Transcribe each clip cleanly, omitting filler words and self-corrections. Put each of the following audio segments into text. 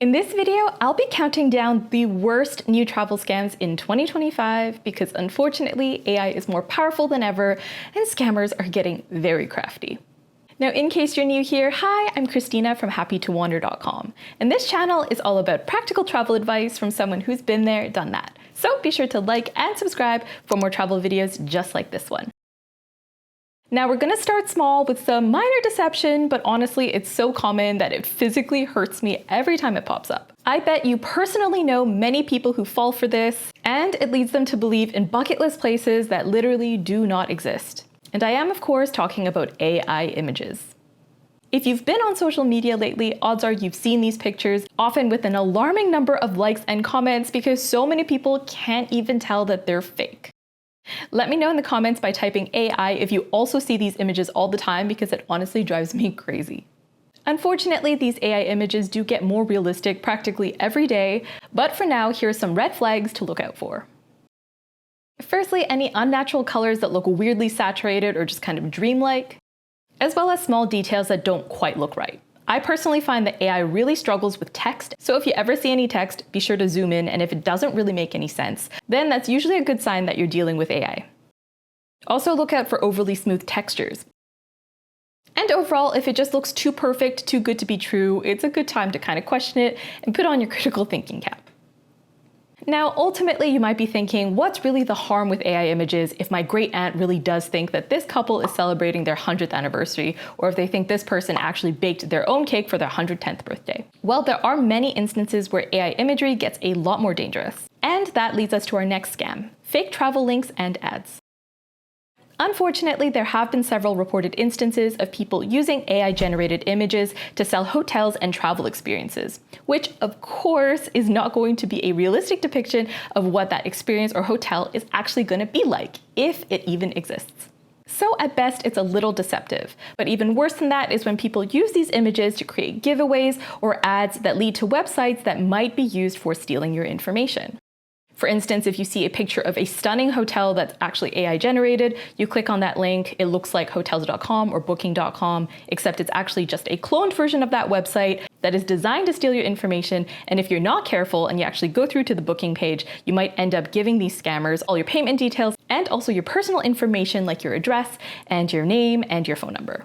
In this video, I'll be counting down the worst new travel scams in 2025 because unfortunately, AI is more powerful than ever and scammers are getting very crafty. Now, in case you're new here, hi, I'm Christina from happytowander.com, and this channel is all about practical travel advice from someone who's been there, done that. So be sure to like and subscribe for more travel videos just like this one. Now we're gonna start small with some minor deception, but honestly, it's so common that it physically hurts me every time it pops up. I bet you personally know many people who fall for this, and it leads them to believe in bucket list places that literally do not exist. And I am, of course, talking about AI images. If you've been on social media lately, odds are you've seen these pictures, often with an alarming number of likes and comments because so many people can't even tell that they're fake. Let me know in the comments by typing AI if you also see these images all the time because it honestly drives me crazy. Unfortunately, these AI images do get more realistic practically every day, but for now, here are some red flags to look out for. Firstly, any unnatural colors that look weirdly saturated or just kind of dreamlike, as well as small details that don't quite look right. I personally find that AI really struggles with text, so if you ever see any text, be sure to zoom in, and if it doesn't really make any sense, then that's usually a good sign that you're dealing with AI. Also look out for overly smooth textures. And overall, if it just looks too perfect, too good to be true, it's a good time to kind of question it and put on your critical thinking cap. Now, ultimately, you might be thinking, what's really the harm with AI images if my great aunt really does think that this couple is celebrating their 100th anniversary, or if they think this person actually baked their own cake for their 110th birthday? Well, there are many instances where AI imagery gets a lot more dangerous. And that leads us to our next scam: fake travel links and ads. Unfortunately, there have been several reported instances of people using AI-generated images to sell hotels and travel experiences, which of course is not going to be a realistic depiction of what that experience or hotel is actually going to be like, if it even exists. So at best, it's a little deceptive. But even worse than that is when people use these images to create giveaways or ads that lead to websites that might be used for stealing your information. For instance, if you see a picture of a stunning hotel that's actually AI generated, you click on that link, it looks like hotels.com or booking.com, except it's actually just a cloned version of that website that is designed to steal your information. And if you're not careful and you actually go through to the booking page, you might end up giving these scammers all your payment details and also your personal information like your address and your name and your phone number.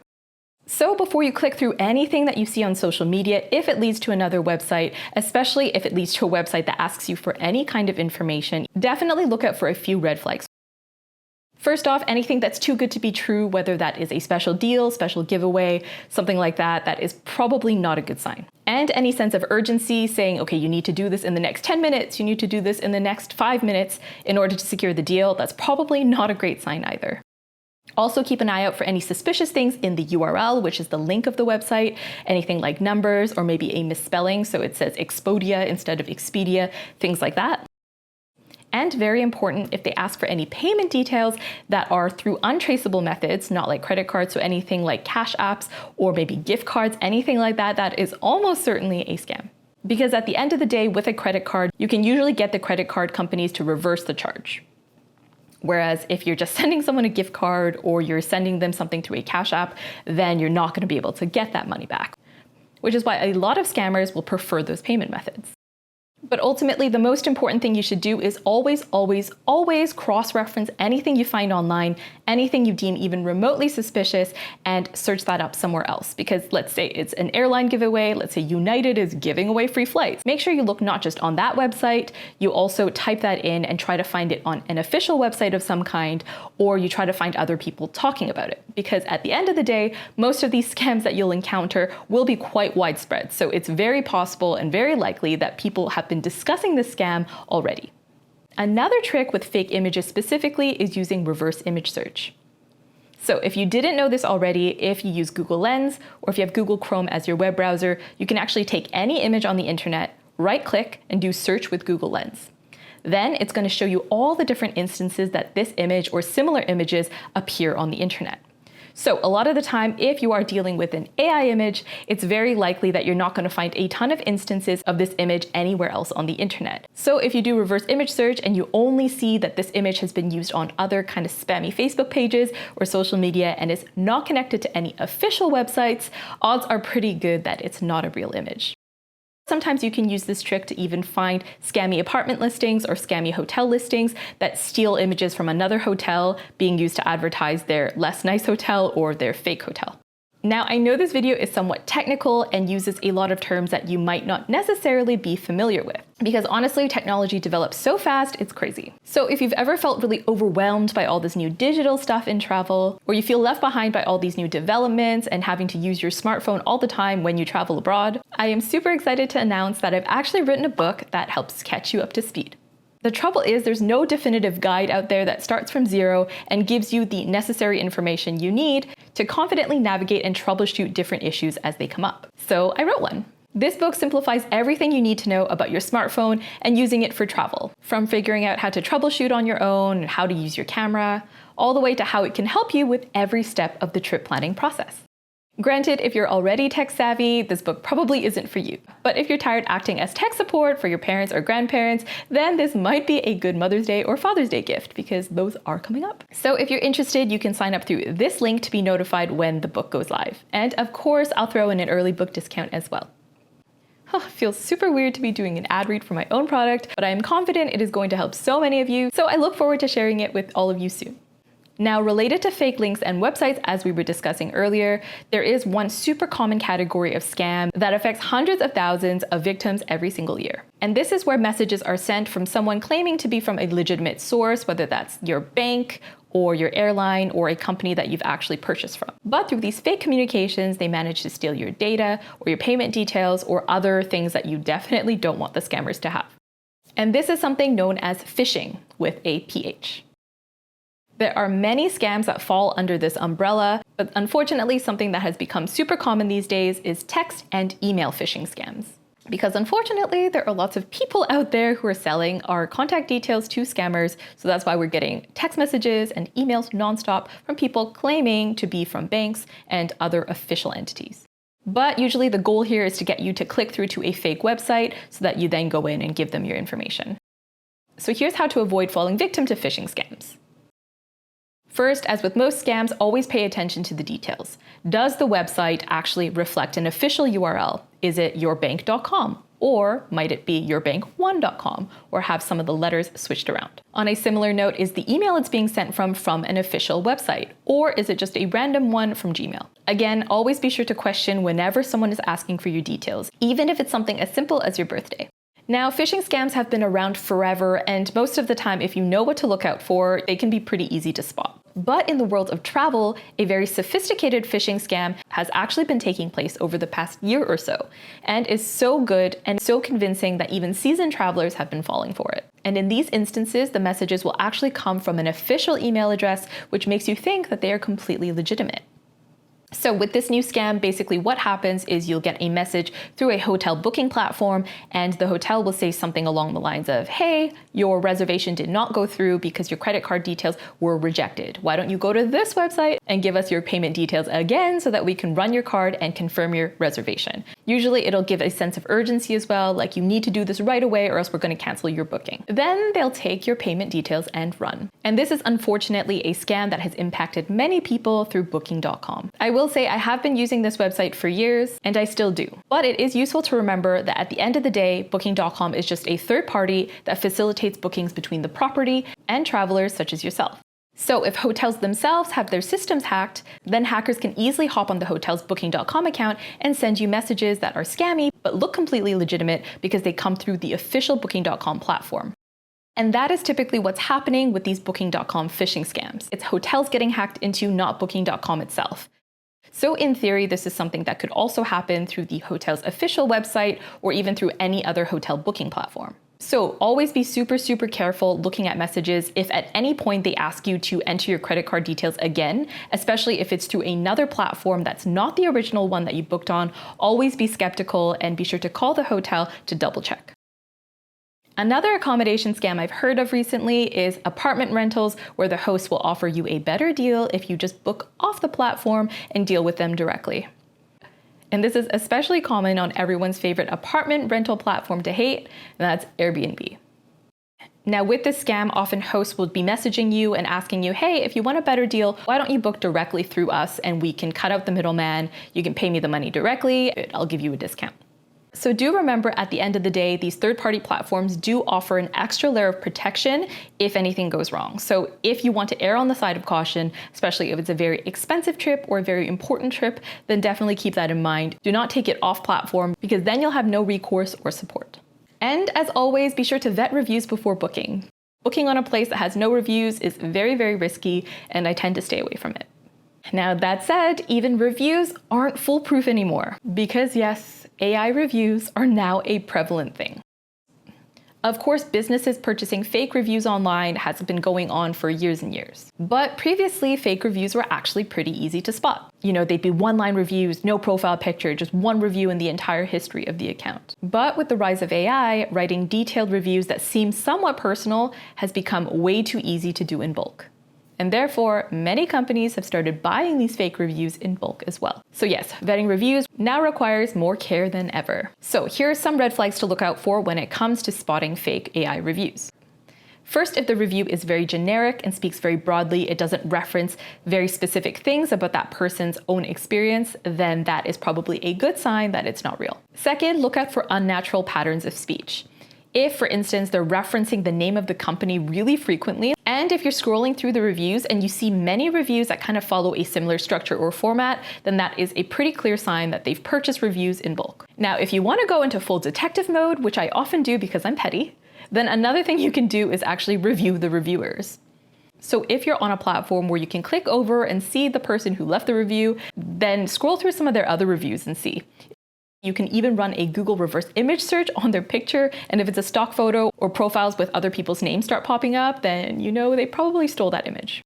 So before you click through anything that you see on social media, if it leads to another website, especially if it leads to a website that asks you for any kind of information, definitely look out for a few red flags. First off, anything that's too good to be true, whether that is a special deal, special giveaway, something like that, that is probably not a good sign. And any sense of urgency saying, okay, you need to do this in the next 10 minutes, you need to do this in the next 5 minutes in order to secure the deal, that's probably not a great sign either. Also keep an eye out for any suspicious things in the URL, which is the link of the website, anything like numbers or maybe a misspelling, so it says Expedia instead of Expedia, things like that. And very important, if they ask for any payment details that are through untraceable methods, not like credit cards, so anything like cash apps or maybe gift cards, anything like that, that is almost certainly a scam. Because at the end of the day, with a credit card, you can usually get the credit card companies to reverse the charge. Whereas if you're just sending someone a gift card or you're sending them something through a cash app, then you're not going to be able to get that money back, which is why a lot of scammers will prefer those payment methods. But ultimately, the most important thing you should do is always, always, always cross-reference anything you find online, anything you deem even remotely suspicious, and search that up somewhere else. Because let's say it's an airline giveaway, let's say United is giving away free flights. Make sure you look not just on that website, you also type that in and try to find it on an official website of some kind, or you try to find other people talking about it. Because at the end of the day, most of these scams that you'll encounter will be quite widespread. So it's very possible and very likely that people have been discussing this scam already. Another trick with fake images specifically is using reverse image search. So if you didn't know this already, if you use Google Lens or if you have Google Chrome as your web browser, you can actually take any image on the internet, right-click, and do search with Google Lens. Then it's going to show you all the different instances that this image or similar images appear on the internet. So a lot of the time, if you are dealing with an AI image, it's very likely that you're not going to find a ton of instances of this image anywhere else on the internet. So if you do reverse image search and you only see that this image has been used on other kind of spammy Facebook pages or social media and is not connected to any official websites, odds are pretty good that it's not a real image. Sometimes you can use this trick to even find scammy apartment listings or scammy hotel listings that steal images from another hotel being used to advertise their less nice hotel or their fake hotel. Now, I know this video is somewhat technical and uses a lot of terms that you might not necessarily be familiar with, because honestly, technology develops so fast, it's crazy. So if you've ever felt really overwhelmed by all this new digital stuff in travel, or you feel left behind by all these new developments and having to use your smartphone all the time when you travel abroad, I am super excited to announce that I've actually written a book that helps catch you up to speed. The trouble is there's no definitive guide out there that starts from zero and gives you the necessary information you need to confidently navigate and troubleshoot different issues as they come up. So I wrote one. This book simplifies everything you need to know about your smartphone and using it for travel, from figuring out how to troubleshoot on your own and how to use your camera, all the way to how it can help you with every step of the trip planning process. Granted, if you're already tech savvy, this book probably isn't for you. But if you're tired acting as tech support for your parents or grandparents, then this might be a good Mother's Day or Father's Day gift, because those are coming up. So if you're interested, you can sign up through this link to be notified when the book goes live. And of course, I'll throw in an early book discount as well. It feels super weird to be doing an ad read for my own product, but I am confident it is going to help so many of you, so I look forward to sharing it with all of you soon. Now, related to fake links and websites, as we were discussing earlier, there is one super common category of scam that affects hundreds of thousands of victims every single year. And this is where messages are sent from someone claiming to be from a legitimate source, whether that's your bank or your airline or a company that you've actually purchased from. But through these fake communications, they manage to steal your data or your payment details or other things that you definitely don't want the scammers to have. And this is something known as phishing with a PH. There are many scams that fall under this umbrella, but unfortunately something that has become super common these days is text and email phishing scams. Because unfortunately, there are lots of people out there who are selling our contact details to scammers, so that's why we're getting text messages and emails nonstop from people claiming to be from banks and other official entities. But usually the goal here is to get you to click through to a fake website so that you then go in and give them your information. So here's how to avoid falling victim to phishing scams. First, as with most scams, always pay attention to the details. Does the website actually reflect an official URL? Is it yourbank.com? Or might it be yourbank1.com, or have some of the letters switched around? On a similar note, is the email it's being sent from an official website? Or is it just a random one from Gmail? Again, always be sure to question whenever someone is asking for your details, even if it's something as simple as your birthday. Now, phishing scams have been around forever, and most of the time, if you know what to look out for, they can be pretty easy to spot. But in the world of travel, a very sophisticated phishing scam has actually been taking place over the past year or so, and is so good and so convincing that even seasoned travelers have been falling for it. And in these instances, the messages will actually come from an official email address, which makes you think that they are completely legitimate. So with this new scam, basically what happens is you'll get a message through a hotel booking platform, and the hotel will say something along the lines of, hey, your reservation did not go through because your credit card details were rejected. Why don't you go to this website and give us your payment details again so that we can run your card and confirm your reservation? Usually it'll give a sense of urgency as well, like you need to do this right away or else we're going to cancel your booking. Then they'll take your payment details and run. And this is unfortunately a scam that has impacted many people through booking.com. I will say I have been using this website for years, and I still do. But it is useful to remember that at the end of the day, booking.com is just a third party that facilitates bookings between the property and travelers such as yourself. So if hotels themselves have their systems hacked, then hackers can easily hop on the hotel's booking.com account and send you messages that are scammy but look completely legitimate because they come through the official booking.com platform. And that is typically what's happening with these booking.com phishing scams. It's hotels getting hacked into, not booking.com itself. So in theory, this is something that could also happen through the hotel's official website or even through any other hotel booking platform. So always be super, super careful looking at messages if at any point they ask you to enter your credit card details again, especially if it's through another platform that's not the original one that you booked on. Always be skeptical and be sure to call the hotel to double check. Another accommodation scam I've heard of recently is apartment rentals, where the host will offer you a better deal if you just book off the platform and deal with them directly. And this is especially common on everyone's favorite apartment rental platform to hate, and that's Airbnb. Now with this scam, often hosts will be messaging you and asking you, hey, if you want a better deal, why don't you book directly through us and we can cut out the middleman, you can pay me the money directly, I'll give you a discount. So do remember, at the end of the day, these third-party platforms do offer an extra layer of protection if anything goes wrong. So if you want to err on the side of caution, especially if it's a very expensive trip or a very important trip, then definitely keep that in mind. Do not take it off platform, because then you'll have no recourse or support. And as always, be sure to vet reviews before booking. Booking on a place that has no reviews is very, very risky, and I tend to stay away from it. Now that said, even reviews aren't foolproof anymore, because yes, AI reviews are now a prevalent thing. Of course, businesses purchasing fake reviews online has been going on for years and years. But previously, fake reviews were actually pretty easy to spot. They'd be one-line reviews, no profile picture, just one review in the entire history of the account. But with the rise of AI, writing detailed reviews that seem somewhat personal has become way too easy to do in bulk. And therefore, many companies have started buying these fake reviews in bulk as well. So yes, vetting reviews now requires more care than ever. So here are some red flags to look out for when it comes to spotting fake AI reviews. First, if the review is very generic and speaks very broadly, it doesn't reference very specific things about that person's own experience, then that is probably a good sign that it's not real. Second, look out for unnatural patterns of speech. If, for instance, they're referencing the name of the company really frequently, and if you're scrolling through the reviews and you see many reviews that kind of follow a similar structure or format, then that is a pretty clear sign that they've purchased reviews in bulk. Now, if you want to go into full detective mode, which I often do because I'm petty, then another thing you can do is actually review the reviewers. So if you're on a platform where you can click over and see the person who left the review, then scroll through some of their other reviews and see. You can even run a Google reverse image search on their picture, and if it's a stock photo or profiles with other people's names start popping up, then you know they probably stole that image.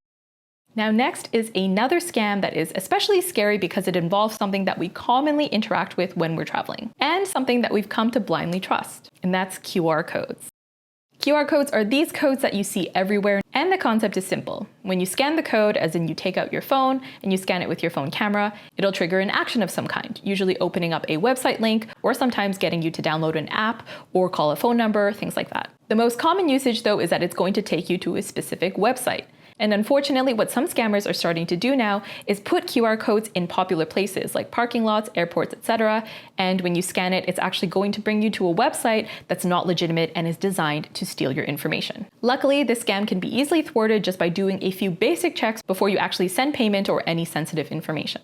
Now next is another scam that is especially scary because it involves something that we commonly interact with when we're traveling, and something that we've come to blindly trust, and that's QR codes. QR codes are these codes that you see everywhere, and the concept is simple. When you scan the code, as in you take out your phone and you scan it with your phone camera, it'll trigger an action of some kind, usually opening up a website link or sometimes getting you to download an app or call a phone number, things like that. The most common usage though is that it's going to take you to a specific website. And unfortunately, what some scammers are starting to do now is put QR codes in popular places like parking lots, airports, etc. And when you scan it, it's actually going to bring you to a website that's not legitimate and is designed to steal your information. Luckily, this scam can be easily thwarted just by doing a few basic checks before you actually send payment or any sensitive information.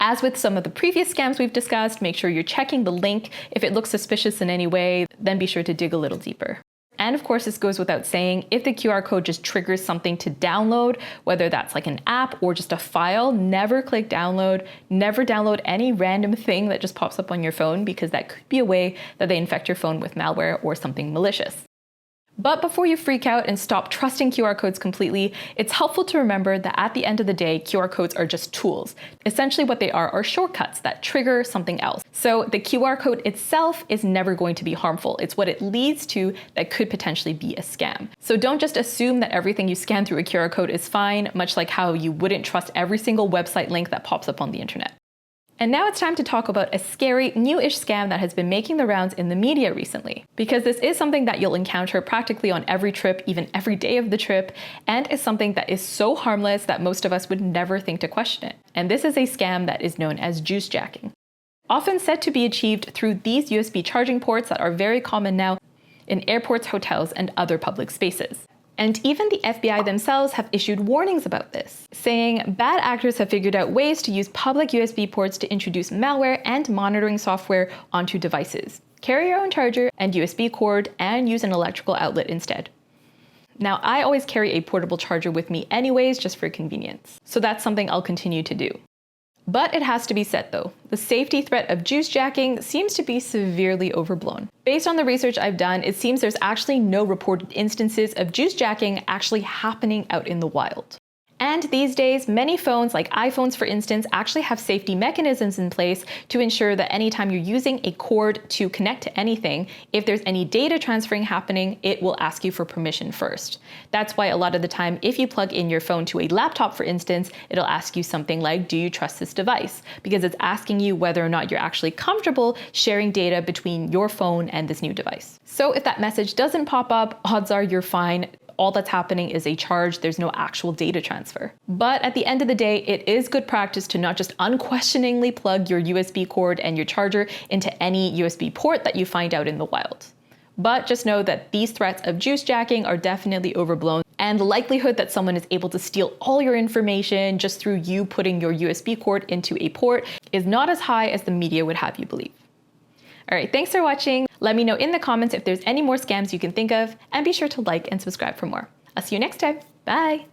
As with some of the previous scams we've discussed, make sure you're checking the link. If it looks suspicious in any way, then be sure to dig a little deeper. And of course, this goes without saying, if the QR code just triggers something to download, whether that's like an app or just a file, never click download, never download any random thing that just pops up on your phone, because that could be a way that they infect your phone with malware or something malicious. But before you freak out and stop trusting QR codes completely, it's helpful to remember that at the end of the day, QR codes are just tools. Essentially what they are shortcuts that trigger something else. So the QR code itself is never going to be harmful. It's what it leads to that could potentially be a scam. So don't just assume that everything you scan through a QR code is fine, much like how you wouldn't trust every single website link that pops up on the internet. And now it's time to talk about a scary, new-ish scam that has been making the rounds in the media recently. Because this is something that you'll encounter practically on every trip, even every day of the trip, and is something that is so harmless that most of us would never think to question it. And this is a scam that is known as juice jacking. Often said to be achieved through these USB charging ports that are very common now in airports, hotels, and other public spaces. And even the FBI themselves have issued warnings about this, saying bad actors have figured out ways to use public USB ports to introduce malware and monitoring software onto devices. Carry your own charger and USB cord and use an electrical outlet instead. Now, I always carry a portable charger with me anyways, just for convenience. So that's something I'll continue to do. But it has to be said though, the safety threat of juice jacking seems to be severely overblown. Based on the research I've done, it seems there's actually no reported instances of juice jacking actually happening out in the wild. And these days, many phones, like iPhones for instance, actually have safety mechanisms in place to ensure that anytime you're using a cord to connect to anything, if there's any data transferring happening, it will ask you for permission first. That's why a lot of the time, if you plug in your phone to a laptop, for instance, it'll ask you something like, do you trust this device? Because it's asking you whether or not you're actually comfortable sharing data between your phone and this new device. So if that message doesn't pop up, odds are you're fine. all that's happening is a charge, there's no actual data transfer. But at the end of the day, it is good practice to not just unquestioningly plug your USB cord and your charger into any USB port that you find out in the wild. But just know that these threats of juice jacking are definitely overblown, and the likelihood that someone is able to steal all your information just through you putting your USB cord into a port is not as high as the media would have you believe. All right, thanks for watching. Let me know in the comments if there's any more scams you can think of, and be sure to like and subscribe for more. I'll see you next time. Bye.